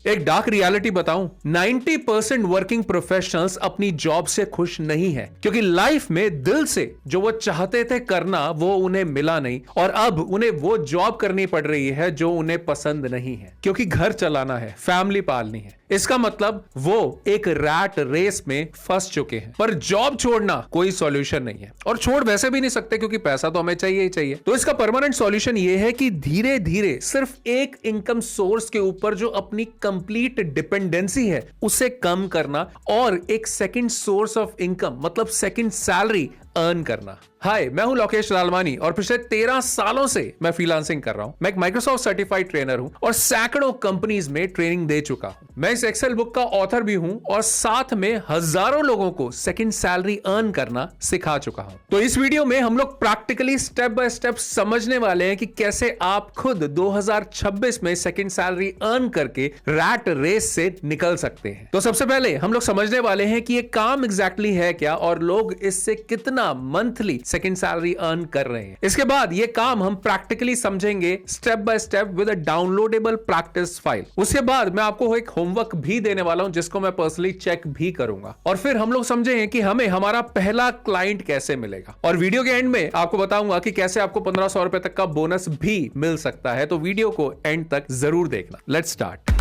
एक dark reality बताऊं, 90% working professionals अपनी जॉब से खुश नहीं है क्योंकि लाइफ में दिल से जो वो चाहते थे करना वो उन्हें मिला नहीं और अब उन्हें वो जॉब करनी पड़ रही है जो उन्हें पसंद नहीं है क्योंकि घर चलाना है, फैमिली पालनी है। इसका मतलब वो एक रैट रेस में फंस चुके हैं। पर जॉब छोड़ना कोई सॉल्यूशन नहीं है और छोड़ वैसे भी नहीं सकते क्योंकि पैसा तो हमें चाहिए ही चाहिए। तो इसका परमानेंट सॉल्यूशन ये है कि धीरे धीरे सिर्फ एक इनकम सोर्स के ऊपर जो अपनी कंप्लीट डिपेंडेंसी है उसे कम करना और एक सेकंड सोर्स ऑफ इनकम मतलब सेकंड सैलरी अर्न करना। हाय, मैं हूं लोकेश लालवानी और पिछले 13 सालों से मैं फ्रीलांसिंग कर रहा हूं। मैं एक माइक्रोसॉफ्ट सर्टिफाइड ट्रेनर हूं और सैकड़ों कंपनीज में ट्रेनिंग दे चुका हूं। मैं इस एक्सेल बुक का ऑथर भी हूं और साथ में हजारों लोगों को सेकंड सैलरी अर्न करना सिखा चुका हूं। तो इस वीडियो में हम लोग प्रैक्टिकली स्टेप बाय स्टेप समझने वाले हैं कि कैसे आप खुद 2026 में सेकंड सैलरी अर्न करके रैट रेस से निकल सकते हैं। तो सबसे पहले हम लोग समझने वाले हैं कि ये काम एग्जैक्टली है क्या और लोग इससे कितना मंथली सेकंड सैलरी अर्न कर रहे हैं। इसके बाद ये काम हम प्रैक्टिकली समझेंगे step by step with a downloadable practice file. उसके बाद मैं आपको एक होमवर्क भी देने वाला हूं जिसको मैं पर्सनली चेक भी करूंगा और फिर हम लोग समझेंगे कि हमें हमारा पहला क्लाइंट कैसे मिलेगा और वीडियो के एंड में आपको बताऊंगा कि कैसे आपको 1500 रुपए तक का बोनस भी मिल सकता है। तो वीडियो को एंड तक जरूर देखना। Let's start.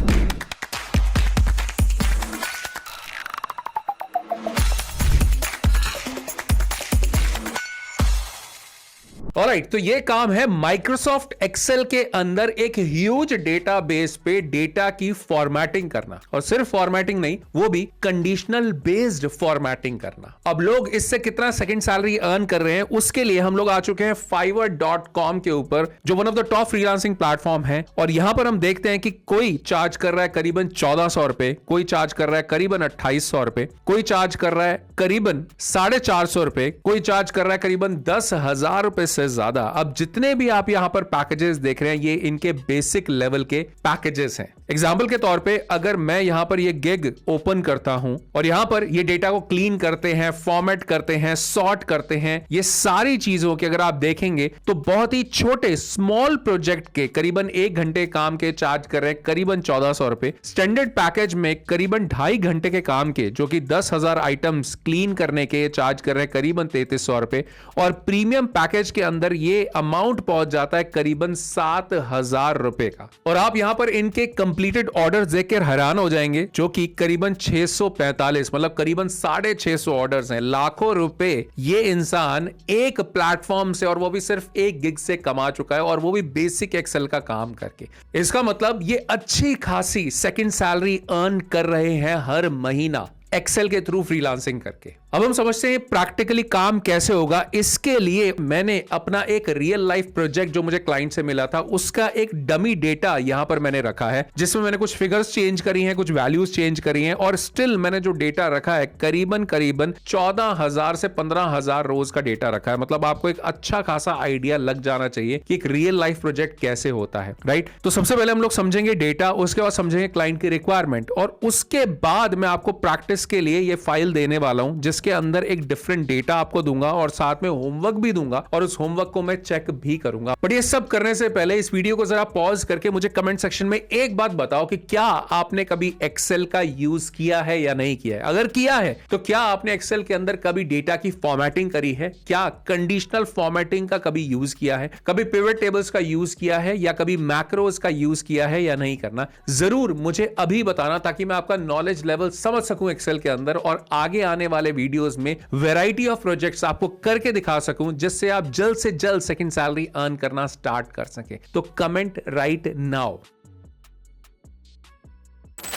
ऑलराइट, तो ये काम है माइक्रोसॉफ्ट एक्सेल के अंदर एक ह्यूज डेटाबेस पे डेटा की फॉर्मेटिंग करना और सिर्फ फॉर्मेटिंग नहीं, वो भी कंडीशनल बेस्ड फॉर्मेटिंग करना। अब लोग इससे कितना सेकंड सैलरी अर्न कर रहे हैं उसके लिए हम लोग आ चुके हैं fiverr.com के ऊपर जो one of the top freelancing platform है और यहां पर हम देखते हैं कि कोई चार्ज कर रहा है करीबन 1400 रुपए, कोई चार्ज कर रहा है करीबन 2800 रुपए, कोई चार्ज कर रहा है करीबन 450 रुपए, कोई चार्ज कर रहा है करीबन 10,000 रुपए से ज्यादा। अब जितने भी आप यहां पर पैकेजेस देख रहे हैं ये इनके बेसिक लेवल के पैकेजेस हैं। एग्जाम्पल के तौर पे अगर मैं यहां पर ये गिग ओपन करता हूं और यहां पर ये डेटा को क्लीन करते हैं, फॉर्मेट करते हैं, सॉर्ट करते हैं, ये सारी चीजों की अगर आप देखेंगे तो बहुत ही छोटे स्मॉल प्रोजेक्ट के करीबन 1 घंटे काम के चार्ज कर रहे हैं करीबन 1400 रुपए। स्टैंडर्ड पैकेज में करीबन 2.5 घंटे के काम के जो कि 10,000 आइटम्स क्लीन करने के चार्ज कर रहे हैं करीबन 3300 रुपए और प्रीमियम पैकेज के अंदर ये अमाउंट पहुंच जाता है करीबन 7,000 रुपए का। और आप यहां पर इनके कंप्लीटेड ऑर्डर्स देखकर हैरान हो जाएंगे जो कि करीबन 645 मतलब करीबन 650 ऑर्डर्स हैं। लाखों रुपए ये इंसान एक प्लेटफॉर्म से और वो भी सिर्फ 1 गिग से कमा चुका है और वो भी बेसिक एक्सेल का काम करके। इसका मतलब ये अच्छी खासी सेकंड सैलरी अर्न कर रहे हैं हर महीना एक्सेल के थ्रू फ्रीलांसिंग करके। अब हम समझते हैं प्रैक्टिकली काम कैसे होगा। इसके लिए मैंने अपना एक रियल लाइफ प्रोजेक्ट जो मुझे क्लाइंट से मिला था उसका एक डमी डेटा यहां पर मैंने रखा है जिसमें मैंने कुछ फिगर्स चेंज करी हैं, कुछ वैल्यूज चेंज करी हैं और स्टिल मैंने जो डेटा रखा है करीबन 14,000 से 15,000 रोज का डेटा रखा है। मतलब आपको एक अच्छा खासा आइडिया लग जाना चाहिए कि एक रियल लाइफ प्रोजेक्ट कैसे होता है, राइट। तो सबसे पहले हम लोग समझेंगे डेटा, उसके बाद समझेंगे क्लाइंट की रिक्वायरमेंट और उसके बाद मैं आपको प्रैक्टिस के लिए ये फाइल देने वाला हूं जिसके अंदर एक डिफरेंट डेटा आपको दूंगा और साथ में होमवर्क भी दूंगा और उस होमवर्क को मैं चेक भी करूंगा। बट ये सब करने से पहले इस वीडियो को जरा पॉज करके मुझे कमेंट सेक्शन में एक बात बताओ कि क्या आपने कभी एक्सेल का यूज किया है या नहीं किया है। अगर किया है तो क्या आपने एक्सेल के अंदर कभी डेटा की फॉर्मेटिंग करी है, क्या कंडीशनल फॉर्मेटिंग का कभी यूज किया है, कभी पिवट टेबल्स का यूज किया है या कभी मैक्रोस का यूज किया है या नहीं करना। जरूर मुझे अभी बताना ताकि मैं आपका नॉलेज लेवल समझ सकूं एक्सेल के अंदर और आगे आने वाले वीडियोस में वैरायटी ऑफ प्रोजेक्ट्स आपको करके दिखा सकूं जिससे आप जल्द से जल्द सेकंड सैलरी अर्न करना स्टार्ट कर सके। तो कमेंट राइट नाउ।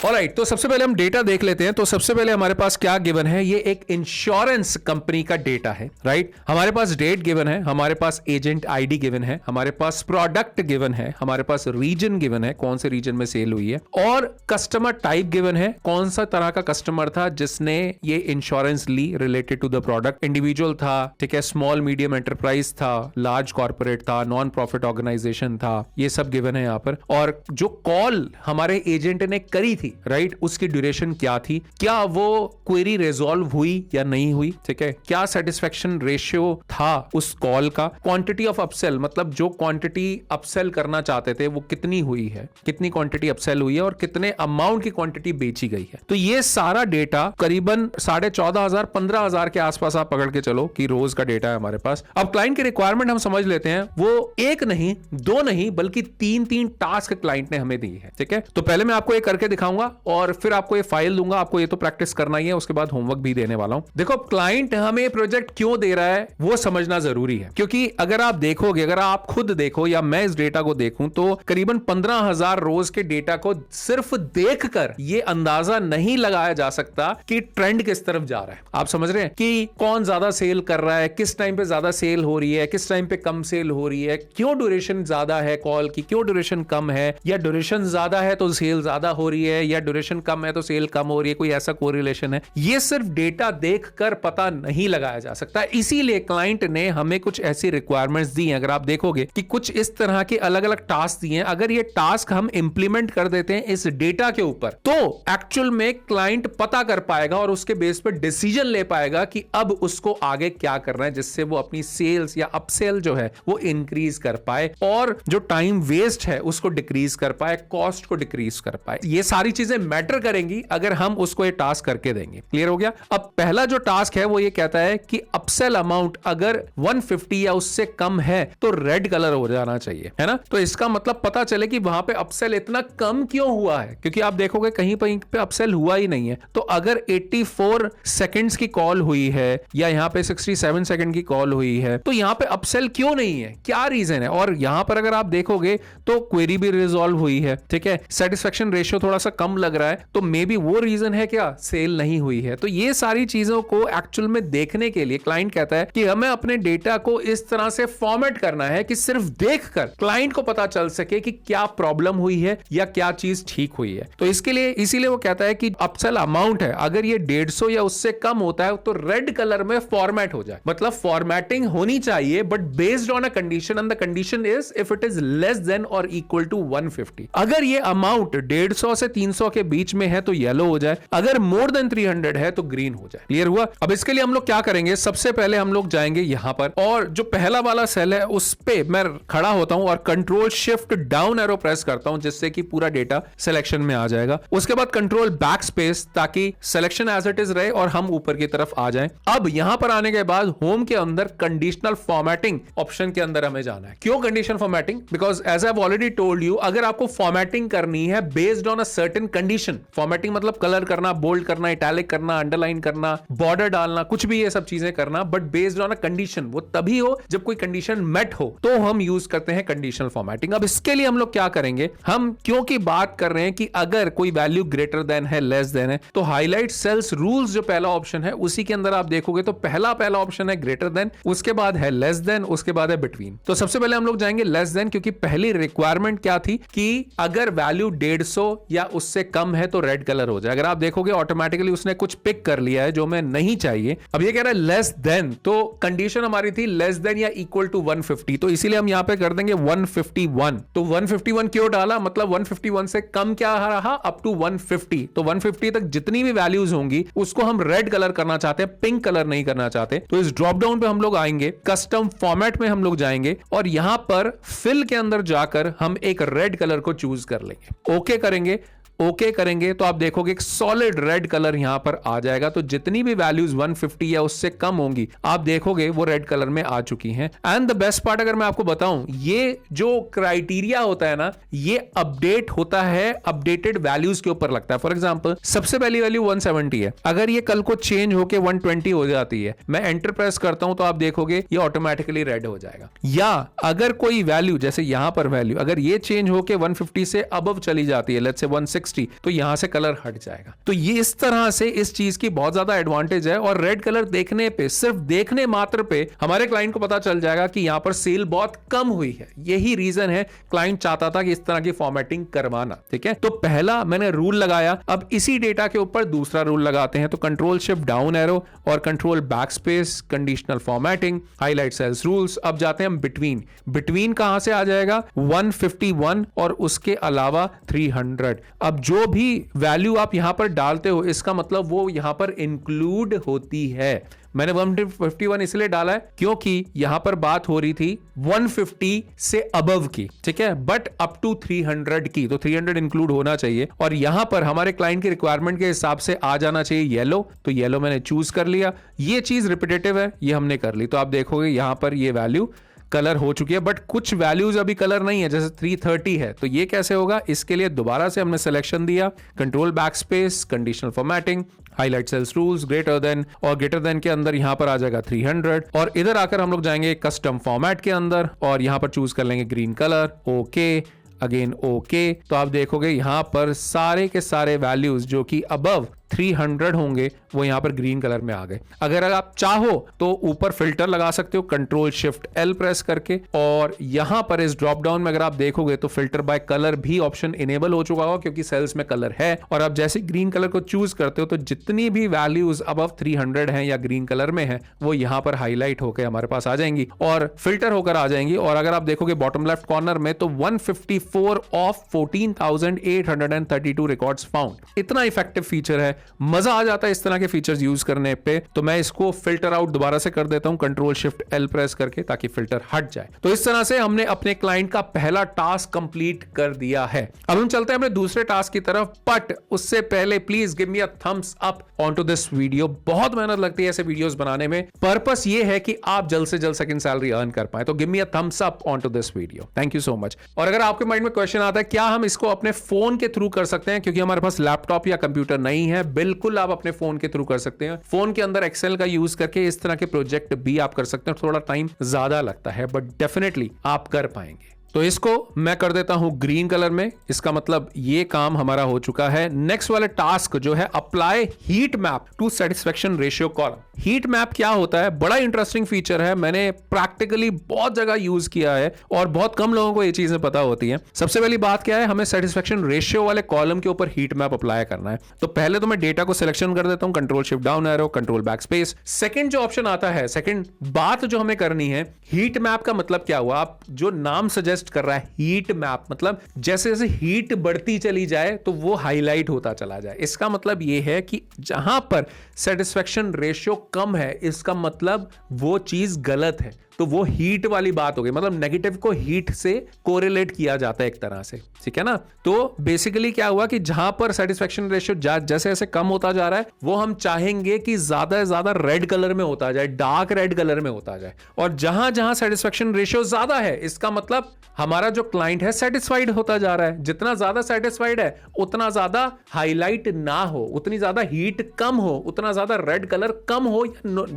ऑलराइट, तो सबसे पहले हम डेटा देख लेते हैं। तो सबसे पहले हमारे पास क्या गिवन है, ये एक इंश्योरेंस कंपनी का डेटा है, राइट। हमारे पास डेट गिवन है, हमारे पास एजेंट आईडी गिवन है, हमारे पास प्रोडक्ट गिवन है, हमारे पास रीजन गिवन है, कौन से रीजन में सेल हुई है और कस्टमर टाइप गिवन है, कौन सा तरह का कस्टमर था जिसने ये इंश्योरेंस ली related to the product. Individual था, ठीक है, स्मॉल मीडियम एंटरप्राइज था, लार्ज कॉर्पोरेट था, नॉन प्रॉफिट ऑर्गेनाइजेशन था, ये सब गिवन है यहाँ पर। और जो कॉल हमारे एजेंट ने करी थी राइट, उसकी ड्यूरेशन क्या थी, क्या वो क्वेरी रिजॉल्व हुई या नहीं हुई, ठीक है, क्या सेटिस्फेक्शन रेशियो था उस कॉल का, क्वांटिटी ऑफ अपसेल, मतलब जो क्वांटिटी अपसेल करना चाहते थे वो कितनी हुई है, कितनी क्वांटिटी अपसेल हुई है और कितने अमाउंट की क्वांटिटी बेची गई है। तो ये सारा डेटा करीबन 14,500 15,000 के आसपास आप पकड़ के चलो कि रोज का डेटा है हमारे पास। अब क्लाइंट की रिक्वायरमेंट हम समझ लेते हैं, वो एक नहीं, दो नहीं, बल्कि तीन टास्क क्लाइंट ने हमें दी है, ठीक है। तो पहले मैं आपको ये करके दिखाऊंगा और फिर आपको ये फाइल दूंगा, आपको ये तो प्रैक्टिस करना ही है, उसके बाद होमवर्क भी देने वाला हूं। देखो क्लाइंट हमें प्रोजेक्ट क्यों दे रहा है वो समझना जरूरी है, क्योंकि अगर आप देखोगे, अगर आप खुद देखो या मैं इस डेटा को देखूं तो करीबन 15,000 रोज के डेटा को सिर्फ देखकर यह अंदाजा नहीं लगाया जा सकता कि ट्रेंड किस तरफ जा रहा है। आप समझ रहे हैं कि कौन ज्यादा सेल कर रहा है, किस टाइम पे ज्यादा सेल हो रही है, किस टाइम पे कम सेल हो रही है, क्यों ड्यूरेशन ज्यादा है कॉल की, क्यों ड्यूरेशन कम है, या ड्यूरेशन ज्यादा है तो सेल ज्यादा हो रही है, या ड्यूरेशन कम है तो सेल कम हो रही है, कोई ऐसा कोरिलेशन है। ये सिर्फ डेटा देखकर पता नहीं लगाया जा सकता। इसीलिए क्लाइंट ने हमें कुछ ऐसी रिक्वायरमेंट्स दी हैं। अगर आप देखोगे कि कुछ इस तरह के अलग अलग टास्क दिए हैं, अगर ये टास्क हम इंप्लीमेंट कर देते हैं इस डेटा के ऊपर, तो एक्चुअल में क्लाइंट पता कर पाएगा और उसके बेस पर डिसीजन ले पाएगा कि अब उसको आगे क्या करना है, जिससे वो अपनी सेल्स या अपसेल जो है वो इंक्रीज कर पाए और जो टाइम वेस्ट है उसको डिक्रीज कर पाए, कॉस्ट को डिक्रीज कर पाए। ये सारी चीजें मैटर करेंगी अगर हम उसको ये टास्क करके देंगे। क्लियर हो गया? अब पहला जो टास्क है वो ये कहता है कि अपसेल अमाउंट अगर 150 या उससे कम है तो रेड कलर हो जाना चाहिए, है ना। तो इसका मतलब पता चले कि वहां पे अपसेल इतना कम क्यों हुआ है, क्योंकि आप देखोगे कहीं पे अपसेल हुआ ही नहीं है। तो अगर 84 सेकंड्स की कॉल हुई है या यहां पे 67 सेकंड की कॉल हुई है, तो यहां पे अपसेल क्यों नहीं है, क्या रीजन है। और यहां पर अगर आप देखोगे तो क्वेरी भी रिजॉल्व हुई है, ठीक है, सेटिस्फेक्शन रेशियो थोड़ा सा कम लग रहा है, तो मे बी वो रीजन है क्या, सेल नहीं हुई है। तो ये सारी चीजों को एक्चुअल में देखने के लिए क्लाइंट कहता है कि हमें अपने डेटा को इस तरह से फॉर्मेट करना है कि सिर्फ देखकर क्लाइंट को पता चल सके कि क्या प्रॉब्लम हुई है या क्या चीज ठीक हुई है। तो इसके लिए इसीलिए वो कहता है कि अपसेल अमाउंट है अगर ये 150 या उससे कम होता है तो रेड कलर में फॉर्मेट हो जाए, मतलब फॉर्मेटिंग होनी चाहिए but based on a condition, and the condition is if it is less than और इक्वल टू 150। अगर ये अमाउंट 150 से 300 के बीच में है तो येलो हो जाए, अगर मोर देन 300 है तो ग्रीन हो जाए। क्लियर हुआ? अब इसके लिए हम लोग क्या करेंगे, सबसे पहले हम लोग जाएंगे यहां पर और जो पहला वाला सेल है उस पे मैं खड़ा होता हूं और control shift down arrow press करता हूं जिससे कि पूरा डेटा सिलेक्शन में आ जाएगा। उसके बाद कंट्रोल बैक स्पेस ताकि सिलेक्शन एज इट इज रहे और हम ऊपर की तरफ आ जाएं। अब यहां पर आने के बाद होम के अंदर कंडीशनल फॉर्मेटिंग ऑप्शन के अंदर हमें जाना है। क्यों conditional formatting? Because as I have already told you, अगर आपको फॉर्मेटिंग करनी है based on a certain condition, formatting मतलब कलर करना, बोल्ड करना, इटैलिक करना, अंडरलाइन करना, बॉर्डर डालना, कुछ भी ये सब चीजें करना, but based on a condition, वो तभी हो जब कोई कंडीशन मेट हो तो हम यूज करते हैं कंडीशनल फॉर्मेटिंग। अब इसके लिए हम लोग क्या करेंगे, हम क्योंकि बात कर रहे हैं कि अगर कोई वैल्यू ग्रेटर देन है, लेस देन है, तो हाईलाइट सेल्स रूल्स जो पहला ऑप्शन है उसी के अंदर आप देखोगे तो पहला ऑप्शन है ग्रेटर देन, उसके बाद है लेस देन, उसके बाद है बिटवीन। तो सबसे पहले हम लोग जाएंगे लेस देन, क्योंकि पहली रिक्वायरमेंट क्या थी कि अगर वैल्यू 150 या उससे कम है तो रेड कलर हो जाए। अगर आप देखोगे ऑटोमेटिकली उसने कुछ पिक कर लिया है जो मैं नहीं चाहिए। अब ये कह रहा है लेस देन, तो कंडीशन हमारी थी लेस देन या इक्वल टू 150, तो इसीलिए हम यहां पे कर देंगे 151। तो 151 क्यों डाला, मतलब 151 से कम क्या रहा, अप टू 150। तो 150 तक जितनी भी वैल्यूज होंगी उसको हम रेड कलर करना चाहते हैं, पिंक कलर नहीं करना चाहते। तो इस ड्रॉप डाउन पे हम लोग आएंगे, कस्टम फॉर्मेट में हम लोग जाएंगे और यहां पर फिल के अंदर जाकर हम एक रेड कलर को चूज कर लेंगे। ओके करेंगे, ओके करेंगे तो आप देखोगे एक सॉलिड रेड कलर यहां पर आ जाएगा। तो जितनी भी वैल्यूज 150 या उससे कम होंगी आप देखोगे वो रेड कलर में आ चुकी हैं। एंड द बेस्ट पार्ट अगर मैं आपको बताऊं, ये जो क्राइटेरिया होता है ना, ये अपडेट होता है, अपडेटेड वैल्यूज के ऊपर लगता है। फॉर एग्जांपल सबसे पहली वैल्यू 170 है, अगर ये कल को चेंज होके 120 हो जाती है, मैं एंटर प्रेस करता हूं तो आप देखोगे ये ऑटोमेटिकली रेड हो जाएगा। या अगर कोई वैल्यू, जैसे यहां पर वैल्यू अगर ये चेंज होके 150 से अबव चली जाती है, लेट्स से 160, तो यहां से कलर हट जाएगा। तो ये इस तरह से इस चीज की बहुत ज्यादा एडवांटेज है और रेड कलर देखने पे, सिर्फ देखने मात्र पे हमारे क्लाइंट को पता चल जाएगा कि यहां पर सेल बहुत कम हुई है। यही रीजन है क्लाइंट चाहता था कि इस तरह की फॉर्मेटिंग करवाना। ठीक है, तो पहला मैंने रूल लगाया। अब इसी डेटा के ऊपर दूसरा रूल लगाते हैं। तो कंट्रोल शिफ्ट डाउन एरो और control backspace, conditional formatting, highlight cells rules. अब जाते हैं हम बिटवीन। बिटवीन कहां से आ जाएगा, 151 और उसके अलावा 300। अब जो भी वैल्यू आप यहां पर डालते हो इसका मतलब वो यहां पर इंक्लूड होती है। मैंने 151 इसलिए डाला है क्योंकि यहां पर बात हो रही थी 150 से अबव की, ठीक है, बट अप टू 300 की, तो 300 इंक्लूड होना चाहिए। और यहां पर हमारे क्लाइंट की रिक्वायरमेंट के हिसाब से आ जाना चाहिए येलो, तो येलो मैंने चूज कर लिया। ये चीज रिपीटेटिव है, ये हमने कर ली। तो आप देखोगे यहां पर ये वैल्यू कलर हो चुकी है, बट कुछ वैल्यूज अभी कलर नहीं है, जैसे 330 है। तो ये कैसे होगा, इसके लिए दोबारा से हमने सिलेक्शन दिया, control backspace, conditional formatting, highlight cells rules, greater than, और ग्रेटर देन के अंदर यहां पर आ जाएगा 300, और इधर आकर हम लोग जाएंगे कस्टम फॉर्मेट के अंदर और यहां पर चूज कर लेंगे green colour, okay, again okay. तो आप देखोगे यहां पर सारे के सारे वैल्यूज जो कि अबव 300 होंगे वो यहां पर ग्रीन कलर में आ गए। अगर आप चाहो तो ऊपर फिल्टर लगा सकते हो कंट्रोल शिफ्ट एल प्रेस करके, और यहां पर इस ड्रॉप डाउन में अगर आप देखोगे तो फिल्टर बाय कलर भी ऑप्शन इनेबल हो चुका होगा क्योंकि सेल्स में कलर है। और आप जैसे ग्रीन कलर को चूज करते हो तो जितनी भी वैल्यूज अबव 300 हैं या ग्रीन कलर में है वो यहां पर हाईलाइट होकर हमारे पास आ जाएंगी और फिल्टर होकर आ जाएंगी। और अगर आप देखोगे बॉटम लेफ्ट कॉर्नर में तो 154 ऑफ 14,832 रिकॉर्ड्स फाउंड, इतना इफेक्टिव फीचर है, मजा आ जाता है इस तरह के फीचर्स यूज करने पे। तो मैं इसको फिल्टर आउट दोबारा से कर देता हूं कंट्रोल शिफ्ट एल प्रेस करके ताकि फिल्टर हट जाए। तो इस तरह से हमने अपने क्लाइंट का पहला टास्क कंप्लीट कर दिया है। अब हम चलते हैं अपने दूसरे टास्क की तरफ, बट उससे पहले please give me a thumbs up on to this video. बहुत मेहनत लगती है ऐसे वीडियोस बनाने में, पर्पस ये है कि आप जल्द से जल्द सेकंड सैलरी अर्न कर पाए। तो give me a thumbs up on to this video, thank you so much. और अगर आपके माइंड में क्वेश्चन आता है क्या हम इसको अपने फोन के थ्रू कर सकते हैं, क्योंकि हमारे पास लैपटॉप या कंप्यूटर नहीं है, बिल्कुल आप अपने फोन के थ्रू कर सकते हैं। फोन के अंदर एक्सेल का यूज करके इस तरह के प्रोजेक्ट भी आप कर सकते हैं। थोड़ा टाइम ज्यादा लगता है बट डेफिनेटली आप कर पाएंगे। तो इसको मैं कर देता हूं ग्रीन कलर में, इसका मतलब ये काम हमारा हो चुका है। नेक्स्ट वाला टास्क जो है apply heat map to satisfaction ratio column. Heat map क्या होता है, बड़ा इंटरेस्टिंग फीचर है, मैंने प्रैक्टिकली बहुत जगह यूज किया है और बहुत कम लोगों को ये चीजें पता होती हैं। सबसे पहली बात क्या है, हमें सेटिस्फेक्शन रेशियो वाले कॉलम के ऊपर हीट मैप अप्लाई करना है। तो पहले तो मैं डेटा को सिलेक्शन कर देता हूं, control shift down arrow, control back space. Second जो ऑप्शन आता है, सेकंड बात जो हमें करनी है, हीट मैप का मतलब क्या हुआ, आप जो नाम सजेस्ट कर रहा है हीट मैप, मतलब जैसे जैसे हीट बढ़ती चली जाए तो वो हाईलाइट होता चला जाए। इसका मतलब ये है कि जहां पर सेटिस्फेक्शन रेशियो कम है इसका मतलब वो चीज गलत है, तो वो हीट वाली बात हो गई। मतलब नेगेटिव को हीट से कोरिलेट किया जाता है एक तरह से, ठीक है ना। तो बेसिकली क्या हुआ कि जहां पर सेटिस्फेक्शन रेशियो जैसे जैसे कम होता जा रहा है वो हम चाहेंगे कि ज्यादा से ज्यादा रेड कलर में होता जाए, डार्क रेड कलर में होता जाए। और जहां जहां सेटिस्फेक्शन रेशियो ज्यादा है इसका मतलब हमारा जो क्लाइंट है सेटिस्फाइड होता जा रहा है। जितना ज्यादा सेटिस्फाइड है उतना ज्यादा हाईलाइट ना हो, उतनी ज्यादा हीट कम हो, उतना ज्यादा रेड कलर कम हो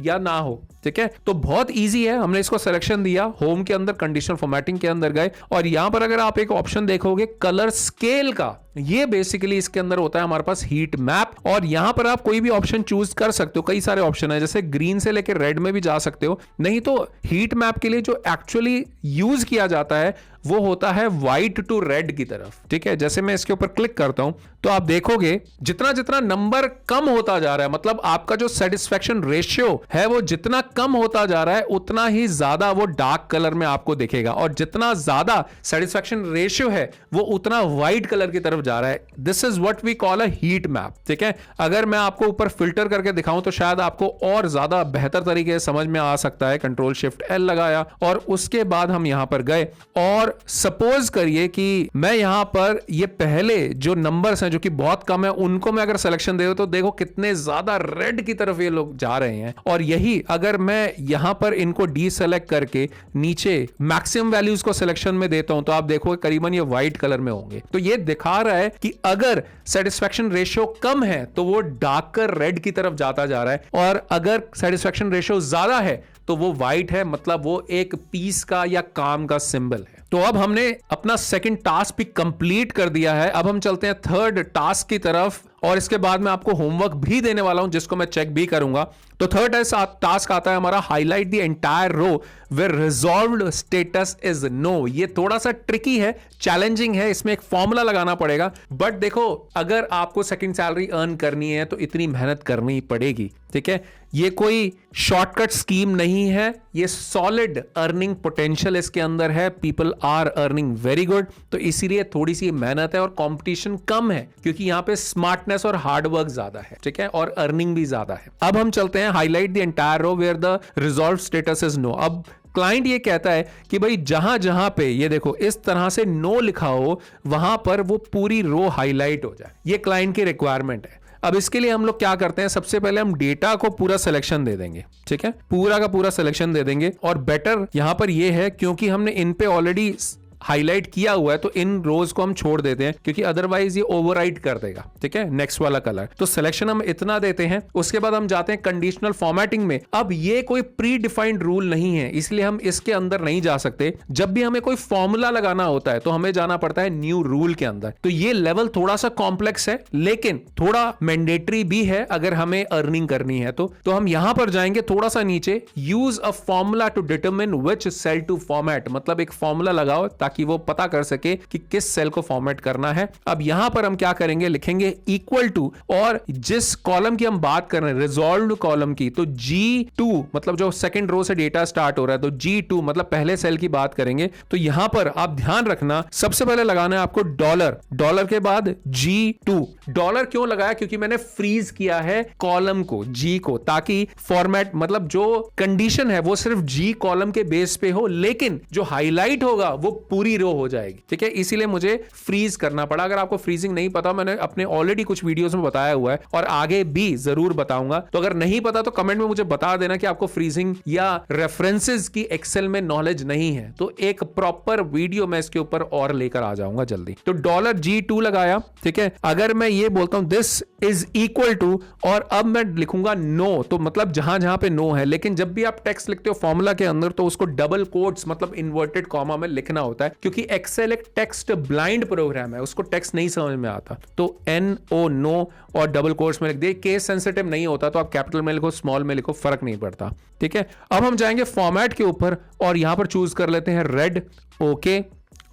या ना हो, ठीक है। तो बहुत इजी है, हमने इसको सिलेक्शन दिया, होम के अंदर कंडीशनल फॉर्मेटिंग के अंदर गए और यहां पर अगर आप एक ऑप्शन देखोगे कलर स्केल का, ये बेसिकली इसके अंदर होता है हमारे पास हीट मैप। और यहां पर आप कोई भी ऑप्शन चूज कर सकते हो, कई सारे ऑप्शन है, जैसे ग्रीन से लेकर रेड में भी जा सकते हो। नहीं तो हीट मैप के लिए जो एक्चुअली यूज किया जाता है वो होता है व्हाइट टू रेड की तरफ, ठीक है। जैसे मैं इसके ऊपर क्लिक करता हूं तो आप देखोगे जितना जितना नंबर कम होता जा रहा है, मतलब आपका जो सेटिस्फेक्शन रेशियो है वो जितना कम होता जा रहा है उतना ही ज्यादा वो डार्क कलर में आपको दिखेगा, और जितना ज्यादा सेटिस्फेक्शन रेशियो है वो उतना व्हाइट कलर की तरफ जा रहा है। This is what we call a heat map, ठीक है। अगर मैं आपको ऊपर फिल्टर करके दिखाऊं तो शायद आपको और ज्यादा बेहतर तरीके से समझ में आ सकता है। कंट्रोल शिफ्ट एल लगाया और उसके बाद हम यहां पर गए और सपोज करिए कि मैं यहां पर ये पहले जो नंबर्स हैं जो कि बहुत कम है उनको मैं अगर सिलेक्शन दे दूं तो देखो कितने ज्यादा रेड की तरफ ये लोग जा रहे हैं। और यही अगर मैं यहां पर इनको डीसेलेक्ट करके नीचे मैक्सिमम वैल्यूज को सिलेक्शन में देता हूं तो आप देखोगे करीबन ये व्हाइट कलर में होंगे। तो ये दिखा रहा है कि अगर सेटिस्फेक्शन रेशियो कम है तो वो डार्कर रेड की तरफ जाता जा रहा है, और अगर सेटिस्फेक्शन रेशियो ज्यादा है तो वो व्हाइट है, मतलब वो एक पीस का या काम का सिंबल है। तो अब हमने अपना सेकंड टास्क भी कंप्लीट कर दिया है। अब हम चलते हैं थर्ड टास्क की तरफ और इसके बाद मैं आपको होमवर्क भी देने वाला हूं जिसको मैं चेक भी करूंगा। तो थर्ड टास्क आता है हमारा highlight the entire row where resolved status is no. ये थोड़ा सा ट्रिकी है, चैलेंजिंग है, इसमें एक फॉर्मूला लगाना पड़ेगा। बट देखो अगर आपको सेकंड सैलरी अर्न करनी है तो इतनी मेहनत करनी पड़ेगी, ठीक है। ये कोई शॉर्टकट स्कीम नहीं है, ये सॉलिड अर्निंग पोटेंशियल इसके अंदर है। People are earning very good, तो इसीलिए थोड़ी सी मेहनत है और कंपटीशन कम है, क्योंकि यहां पे स्मार्टनेस और हार्डवर्क ज्यादा है, ठीक है, और अर्निंग भी ज्यादा है। अब हम चलते हैं highlight the entire row where the resolve status is no. अब क्लाइंट ये कहता है कि भाई जहां जहां पे ये देखो इस तरह से नो लिखा हो वहां पर वो पूरी रो हाईलाइट हो जाए, ये क्लाइंट की रिक्वायरमेंट है। अब इसके लिए हम लोग क्या करते हैं, सबसे पहले हम डेटा को पूरा सिलेक्शन दे देंगे, ठीक है, पूरा का पूरा सिलेक्शन दे देंगे। और बेटर यहां पर ये है क्योंकि हमने इन पे ऑलरेडी हाईलाइट किया हुआ है, तो इन रोज को हम छोड़ देते हैं, क्योंकि अदरवाइज ये ओवरराइड कर देगा, ठीक है, नेक्स्ट वाला कलर। तो सिलेक्शन हम इतना देते हैं। उसके बाद हम जाते हैं कंडीशनल फॉर्मेटिंग में। अब ये कोई प्री डिफाइंड रूल नहीं है, इसलिए हम इसके अंदर नहीं जा सकते। जब भी हमें कोई फॉर्मूला लगाना होता है तो हमें जाना पड़ता है न्यू रूल के अंदर। तो ये लेवल थोड़ा सा कॉम्प्लेक्स है, लेकिन थोड़ा मैंडेटरी भी है अगर हमें अर्निंग करनी है तो हम यहां पर जाएंगे थोड़ा सा नीचे, use a formula to determine which cell to format, मतलब एक फॉर्मूला लगाओ कि वो पता कर सके कि किस सेल को फॉर्मेट करना है। अब यहां पर हम क्या करेंगे, लिखेंगे इक्वल टू, और जिस कॉलम की हम बात कर रहे हैं रिजॉल्व्ड कॉलम की, तो G2 मतलब जो सेकंड रो से डेटा स्टार्ट हो रहा है, तो G2 मतलब पहले सेल की बात करेंगे। तो यहां पर आप ध्यान रखना, सबसे पहले लगाना है आपको डॉलर, डॉलर के बाद G2। डॉलर क्यों लगाया, क्योंकि मैंने फ्रीज किया है कॉलम को, G को, ताकि फॉर्मेट मतलब जो कंडीशन है वो सिर्फ G कॉलम के बेस पे हो, लेकिन जो हाईलाइट होगा वो पूरी रो हो जाएगी, ठीक है, इसीलिए मुझे फ्रीज करना पड़ा। अगर आपको फ्रीजिंग नहीं पता, मैंने अपने ऑलरेडी कुछ वीडियोस में बताया हुआ है और आगे भी जरूर बताऊंगा। तो अगर नहीं पता तो कमेंट में मुझे बता देना कि आपको फ्रीजिंग या रेफरेंसेस की एक्सेल में नॉलेज नहीं है, तो एक प्रॉपर वीडियो मैं इसके ऊपर और लेकर आ जाऊंगा जल्दी। तो $G2 लगाया, ठीक है। अगर मैं ये बोलता हूं दिस इज इक्वल टू, और अब मैं लिखूंगा नो, तो मतलब जहां जहां पे नो है, लेकिन जब भी आप टेक्स्ट लिखते हो फॉर्मूला के अंदर तो उसको डबल कोट्स मतलब इन्वर्टेड कॉमा में लिखना होता है, क्योंकि एक्सेल एक टेक्स्ट ब्लाइंड प्रोग्राम है, उसको टेक्स्ट नहीं समझ में आता। तो NO नो और डबल कोट्स में लिख दिए। केस सेंसिटिव नहीं होता तो आप कैपिटल में लिखो, स्मॉल में लिखो, फर्क नहीं पड़ता, ठीक है। अब हम जाएंगे फॉर्मेट के ऊपर और यहां पर चूज कर लेते हैं रेड, ओके,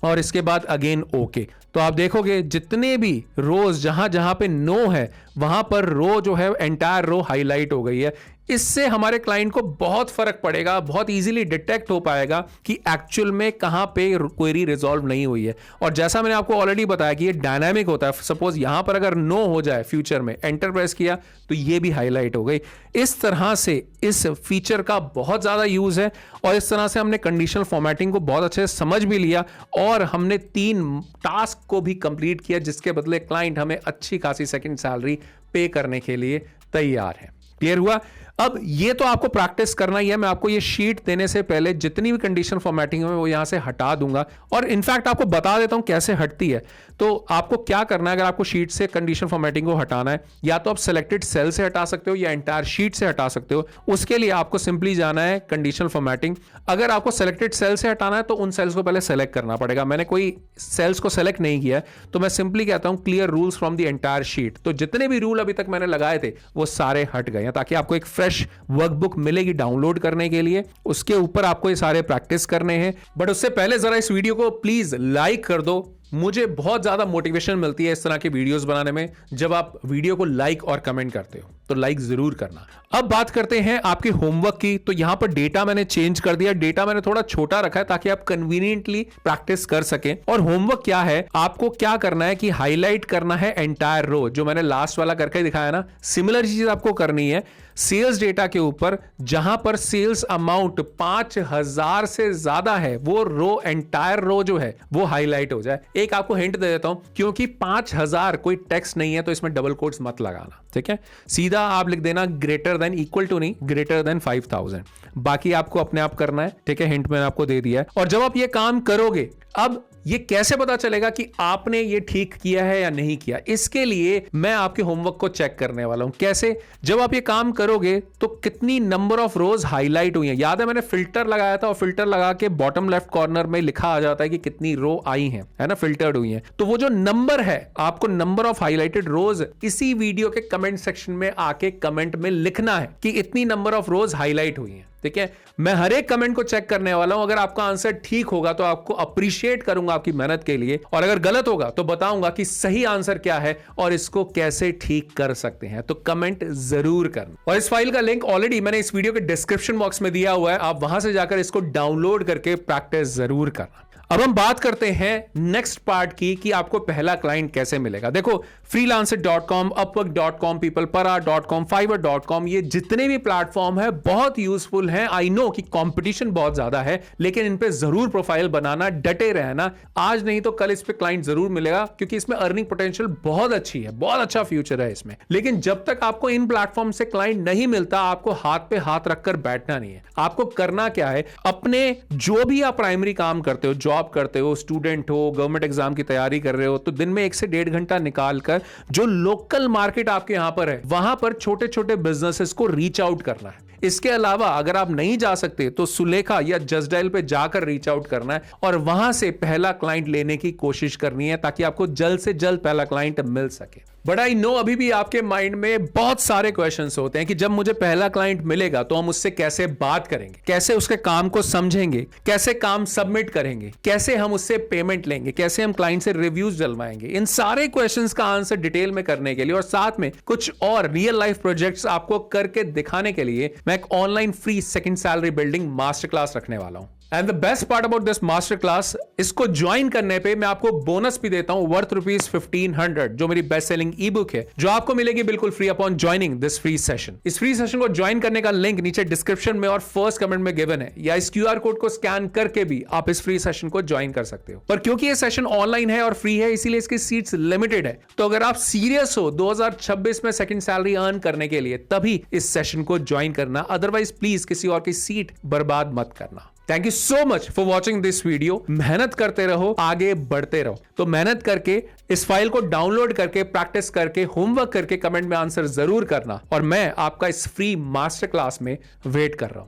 और इसके बाद अगेन ओके। तो आप देखोगे जितने भी रोज जहां जहां पे नो है वहां पर रो जो है एंटायर रो हाईलाइट हो गई है। इससे हमारे क्लाइंट को बहुत फर्क पड़ेगा, बहुत इजीली डिटेक्ट हो पाएगा कि एक्चुअल में कहां पे क्वेरी रिजॉल्व नहीं हुई है। और जैसा मैंने आपको ऑलरेडी बताया कि ये डायनामिक होता है, सपोज यहां पर अगर नो हो जाए फ्यूचर में, एंटर प्रेस किया तो ये भी हाईलाइट हो गई। इस तरह से इस फीचर का बहुत ज्यादा यूज है और इस तरह से हमने कंडीशनल फॉर्मेटिंग को बहुत अच्छे से समझ भी लिया और हमने 3 टास्क को भी कंप्लीट किया, जिसके बदले क्लाइंट हमें अच्छी खासी सेकंड सैलरी पे करने के लिए तैयार है। क्लियर हुआ? अब ये तो आपको प्रैक्टिस करना ही है। मैं आपको ये शीट देने से पहले जितनी भी कंडीशन फॉर्मेटिंग है वो यहां से हटा दूंगा और इनफैक्ट आपको बता देता हूं कैसे हटती है। तो आपको क्या करना है, अगर आपको शीट से कंडीशन फॉर्मेटिंग को हटाना है, या तो आप सिलेक्टेड सेल से हटा सकते हो या एंटायर शीट से हटा सकते हो। उसके लिए आपको सिंपली जाना है कंडीशनल फॉर्मेटिंग। अगर आपको सिलेक्टेड सेल से हटाना है तो उन सेल्स को पहले सेलेक्ट करना पड़ेगा। मैंने कोई सेल्स को सेलेक्ट नहीं किया तो मैं सिंपली कहता हूं clear rules from the entire sheet. तो जितने भी रूल अभी तक मैंने लगाए थे वो सारे हट गए हैं, ताकि आपको एक फ्रेश वर्कबुक मिलेगी डाउनलोड करने के लिए। उसके ऊपर आपको ये सारे प्रैक्टिस करने हैं। बट उससे पहले जरा इस वीडियो को प्लीज लाइक कर दो। मुझे बहुत ज्यादा मोटिवेशन मिलती है इस तरह के वीडियोस बनाने में जब आप वीडियो को लाइक और कमेंट करते हो, तो लाइक जरूर करना। अब बात करते हैं आपके होमवर्क की। तो यहां पर डेटा मैंने चेंज कर दिया, डेटा मैंने थोड़ा छोटा रखा है ताकि आप कन्वीनियंटली प्रैक्टिस कर सकें। और होमवर्क क्या है, आपको क्या करना है कि हाईलाइट करना है एंटायर रो, जो मैंने लास्ट वाला करके दिखाया ना, सिमिलर चीज आपको करनी है सेल्स डेटा के ऊपर। जहां पर सेल्स अमाउंट 5000 से ज्यादा है वो रो, एंटायर रो जो है वो हाईलाइट हो जाए। एक आपको हिंट दे देता हूं, क्योंकि 5000 कोई टेक्स्ट नहीं है तो इसमें डबल कोट्स मत लगाना, ठीक है। सीधा आप लिख देना ग्रेटर देन, इक्वल टू नहीं, ग्रेटर देन 5000। बाकी आपको अपने आप करना है, ठीक है। हिंट मैंने आपको दे दिया है। और जब आप ये काम करोगे, अब ये कैसे पता चलेगा कि आपने ये ठीक किया है या नहीं किया, इसके लिए मैं आपके होमवर्क को चेक करने वाला हूं। कैसे? जब आप ये काम करोगे तो कितनी नंबर ऑफ रोज हाईलाइट हुई हैं। याद है मैंने फिल्टर लगाया था और फिल्टर लगा के बॉटम लेफ्ट कॉर्नर में लिखा आ जाता है कि कितनी रो आई हैं, है ना, फिल्टर्ड हुई हैं। तो वो जो नंबर है, आपको नंबर ऑफ हाईलाइटेड रोज इसी वीडियो के कमेंट सेक्शन में आके कमेंट में लिखना है कि इतनी नंबर ऑफ रोज हाईलाइट हुई हैं। ठीक है, मैं हर एक कमेंट को चेक करने वाला हूं। अगर आपका आंसर ठीक होगा तो आपको अप्रिशिएट करूंगा आपकी मेहनत के लिए, और अगर गलत होगा तो बताऊंगा कि सही आंसर क्या है और इसको कैसे ठीक कर सकते हैं। तो कमेंट जरूर करना। और इस फाइल का लिंक ऑलरेडी मैंने इस वीडियो के डिस्क्रिप्शन बॉक्स में दिया हुआ है, आप वहां से जाकर इसको डाउनलोड करके प्रैक्टिस जरूर करना। अब हम बात करते हैं नेक्स्ट पार्ट की कि आपको पहला क्लाइंट कैसे मिलेगा। देखो, freelancer.com, upwork.com, peoplepara.com, fiverr.com, ये जितने भी प्लेटफॉर्म है बहुत यूजफुल हैं। आई नो कि कंपटीशन बहुत ज्यादा है, लेकिन इन पे जरूर प्रोफाइल बनाना, डटे रहना। आज नहीं तो कल इस पे क्लाइंट जरूर मिलेगा, क्योंकि इसमें अर्निंग पोटेंशियल बहुत अच्छी है, बहुत अच्छा फ्यूचर है इसमें। लेकिन जब तक आपको इन प्लेटफॉर्म से क्लाइंट नहीं मिलता, आपको हाथ पे हाथ रखकर बैठना नहीं है। आपको करना क्या है, अपने जो भी आप प्राइमरी काम करते हो, जॉब करते हो, स्टूडेंट हो, गवर्नमेंट एग्जाम की तैयारी कर रहे हो, तो दिन में 1 से 1.5 घंटा निकालकर जो लोकल मार्केट आपके यहां पर है, वहां पर छोटे छोटे बिजनेसेस को रीच आउट करना है। इसके अलावा अगर आप नहीं जा सकते तो सुलेखा या जस्ट डायल पे जाकर रीच आउट करना है और वहां से पहला क्लाइंट लेने की कोशिश करनी है, ताकि आपको जल्द से जल्द पहला क्लाइंट मिल सके। बट आई नो अभी भी आपके माइंड में बहुत सारे क्वेश्चंस होते हैं कि जब मुझे पहला क्लाइंट मिलेगा तो हम उससे कैसे बात करेंगे, कैसे उसके काम को समझेंगे, कैसे काम सबमिट करेंगे, कैसे हम उससे पेमेंट लेंगे, कैसे हम क्लाइंट से रिव्यूज डलवाएंगे। इन सारे क्वेश्चंस का आंसर डिटेल में करने के लिए और साथ में कुछ और रियल लाइफ प्रोजेक्ट्स आपको करके दिखाने के लिए मैं एक online free second salary building master class रखने वाला हूं। And the best part about this master class, इसको ज्वाइन करने पे मैं आपको बोनस भी देता हूं वर्थ ₹1500, जो मेरी बेस्ट सेलिंग ई बुक है, जो आपको मिलेगी बिल्कुल free upon joining this free session. इस फ्री सेशन को ज्वाइन करने का लिंक नीचे डिस्क्रिप्शन में और फर्स्ट कमेंट में गिवन है, या इस QR कोड को स्कैन करके भी आप इस फ्री सेशन को ज्वाइन कर सकते हो। पर क्योंकि ये सेशन ऑनलाइन है और फ्री है, इसीलिए इसकी सीट्स लिमिटेड है। तो अगर आप सीरियस हो 2026 में सेकंड सैलरी अर्न करने के लिए, तभी इस सेशन को ज्वाइन करना, अदरवाइज प्लीज किसी और की सीट बर्बाद मत करना। Thank you so much for watching this video. मेहनत करते रहो, आगे बढ़ते रहो। तो मेहनत करके इस फाइल को डाउनलोड करके, प्रैक्टिस करके, होमवर्क करके कमेंट में आंसर जरूर करना, और मैं आपका इस फ्री मास्टर क्लास में वेट कर रहा हूं।